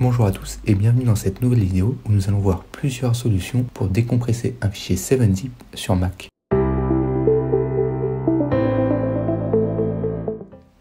Bonjour à tous et bienvenue dans cette nouvelle vidéo où nous allons voir plusieurs solutions pour décompresser un fichier 7-zip sur Mac.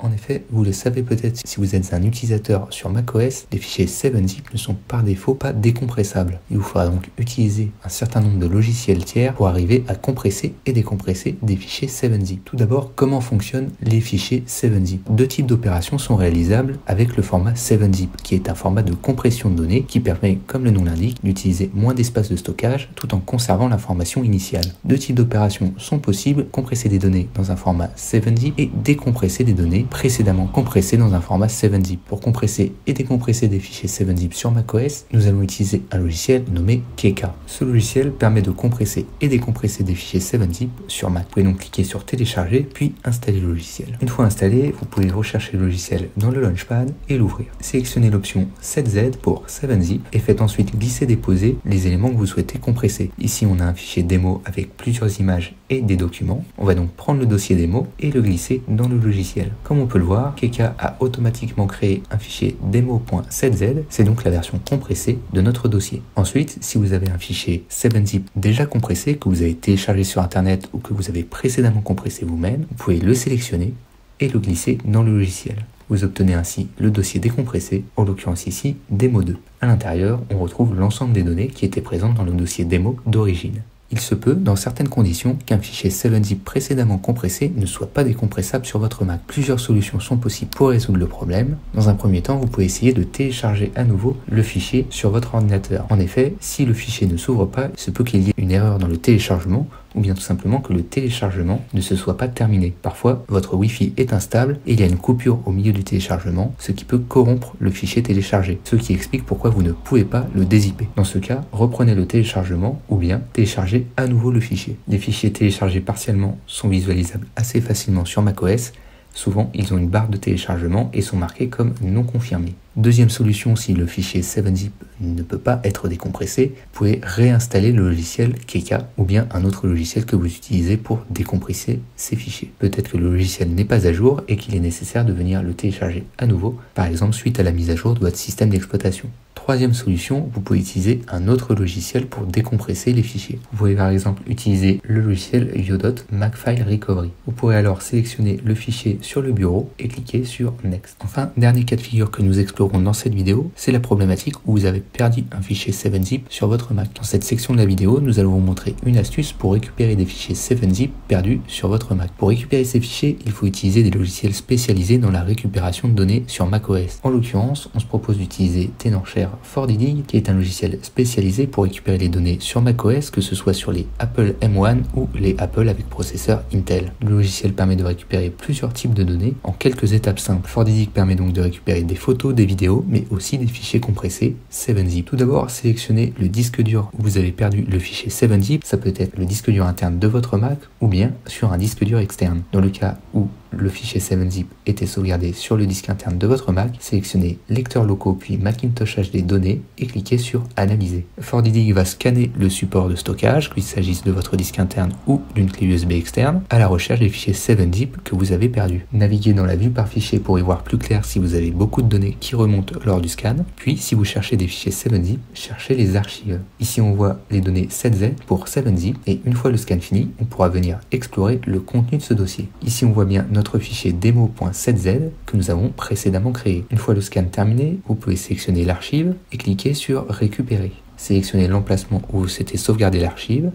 En effet, vous le savez peut-être si vous êtes un utilisateur sur macOS, les fichiers 7-zip ne sont par défaut pas décompressables. Il vous faudra donc utiliser un certain nombre de logiciels tiers pour arriver à compresser et décompresser des fichiers 7-zip. Tout d'abord, comment fonctionnent les fichiers 7-zip? Deux types d'opérations sont réalisables avec le format 7-zip, qui est un format de compression de données qui permet, comme le nom l'indique, d'utiliser moins d'espace de stockage tout en conservant l'information initiale. Deux types d'opérations sont possibles, compresser des données dans un format 7-zip et décompresser des données précédemment compressées dans un format 7-zip. Pour compresser et décompresser des fichiers 7-zip sur macOS, nous allons utiliser un logiciel nommé Keka. Ce logiciel permet de compresser et décompresser des fichiers 7-zip sur Mac. Vous pouvez donc cliquer sur télécharger puis installer le logiciel. Une fois installé, vous pouvez rechercher le logiciel dans le Launchpad et l'ouvrir. Sélectionnez l'option 7Z pour 7-zip et faites ensuite glisser-déposer les éléments que vous souhaitez compresser. Ici, on a un fichier démo avec plusieurs images et des documents. On va donc prendre le dossier démo et le glisser dans le logiciel. Comme on peut le voir, Keka a automatiquement créé un fichier demo.7z, c'est donc la version compressée de notre dossier. Ensuite, si vous avez un fichier 7-zip déjà compressé, que vous avez téléchargé sur internet ou que vous avez précédemment compressé vous-même, vous pouvez le sélectionner et le glisser dans le logiciel. Vous obtenez ainsi le dossier décompressé, en l'occurrence ici Demo 2. À l'intérieur, on retrouve l'ensemble des données qui étaient présentes dans le dossier démo d'origine. Il se peut, dans certaines conditions, qu'un fichier 7-zip précédemment compressé ne soit pas décompressable sur votre Mac. Plusieurs solutions sont possibles pour résoudre le problème. Dans un premier temps, vous pouvez essayer de télécharger à nouveau le fichier sur votre ordinateur. En effet, si le fichier ne s'ouvre pas, il se peut qu'il y ait une erreur dans le téléchargement ou bien tout simplement que le téléchargement ne se soit pas terminé. Parfois, votre Wi-Fi est instable et il y a une coupure au milieu du téléchargement, ce qui peut corrompre le fichier téléchargé, ce qui explique pourquoi vous ne pouvez pas le dézipper. Dans ce cas, reprenez le téléchargement ou bien téléchargez à nouveau le fichier. Les fichiers téléchargés partiellement sont visualisables assez facilement sur macOS. Souvent, ils ont une barre de téléchargement et sont marqués comme non confirmés. Deuxième solution, si le fichier 7-zip ne peut pas être décompressé, vous pouvez réinstaller le logiciel Keka ou bien un autre logiciel que vous utilisez pour décompresser ces fichiers. Peut-être que le logiciel n'est pas à jour et qu'il est nécessaire de venir le télécharger à nouveau, par exemple suite à la mise à jour de votre système d'exploitation. Troisième solution, vous pouvez utiliser un autre logiciel pour décompresser les fichiers. Vous pouvez par exemple utiliser le logiciel Yodot Macfile Recovery. Vous pourrez alors sélectionner le fichier sur le bureau et cliquer sur Next. Enfin, dernier cas de figure que nous explorons dans cette vidéo, c'est la problématique où vous avez perdu un fichier 7-zip sur votre Mac. Dans cette section de la vidéo, nous allons vous montrer une astuce pour récupérer des fichiers 7-zip perdus sur votre Mac. Pour récupérer ces fichiers, il faut utiliser des logiciels spécialisés dans la récupération de données sur macOS. En l'occurrence, on se propose d'utiliser Tenorshare ForDig, qui est un logiciel spécialisé pour récupérer les données sur macOS, que ce soit sur les Apple M1 ou les Apple avec processeur Intel. Le logiciel permet de récupérer plusieurs types de données en quelques étapes simples. ForDig permet donc de récupérer des photos, des vidéos, mais aussi des fichiers compressés 7-zip. Tout d'abord, sélectionnez le disque dur où vous avez perdu le fichier 7-zip. Ça peut être le disque dur interne de votre Mac ou bien sur un disque dur externe. Dans le cas où le fichier 7-zip était sauvegardé sur le disque interne de votre Mac, sélectionnez lecteurs locaux puis Macintosh HD données et cliquez sur analyser. ForDig va scanner le support de stockage, qu'il s'agisse de votre disque interne ou d'une clé USB externe, à la recherche des fichiers 7-zip que vous avez perdus. Naviguez dans la vue par fichier pour y voir plus clair si vous avez beaucoup de données qui remontent lors du scan. Puis, si vous cherchez des fichiers 7-zip, cherchez les archives. Ici, on voit les données 7Z pour 7-zip et une fois le scan fini, on pourra venir explorer le contenu de ce dossier. Ici, on voit bien notre fichier demo.7z que nous avons précédemment créé. Une fois le scan terminé, vous pouvez sélectionner l'archive et cliquer sur récupérer. Sélectionnez l'emplacement où vous souhaitez sauvegarder l'archive,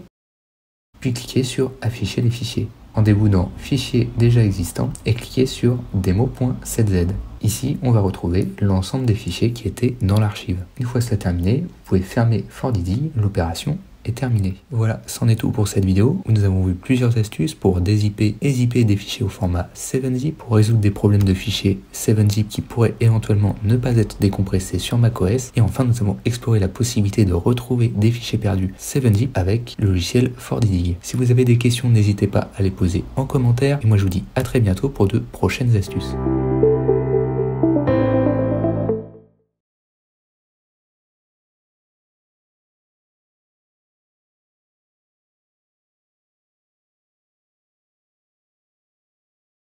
puis cliquez sur afficher les fichiers. Rendez-vous dans fichier déjà existant et cliquez sur demo.7z. Ici, on va retrouver l'ensemble des fichiers qui étaient dans l'archive. Une fois cela terminé, vous pouvez fermer ForDig, l'opération est terminée. Voilà, c'en est tout pour cette vidéo où nous avons vu plusieurs astuces pour dézipper et zipper des fichiers au format 7-zip, pour résoudre des problèmes de fichiers 7-zip qui pourraient éventuellement ne pas être décompressés sur macOS, et enfin nous avons exploré la possibilité de retrouver des fichiers perdus 7-zip avec le logiciel ForDig. Si vous avez des questions, n'hésitez pas à les poser en commentaire et moi je vous dis à très bientôt pour de prochaines astuces.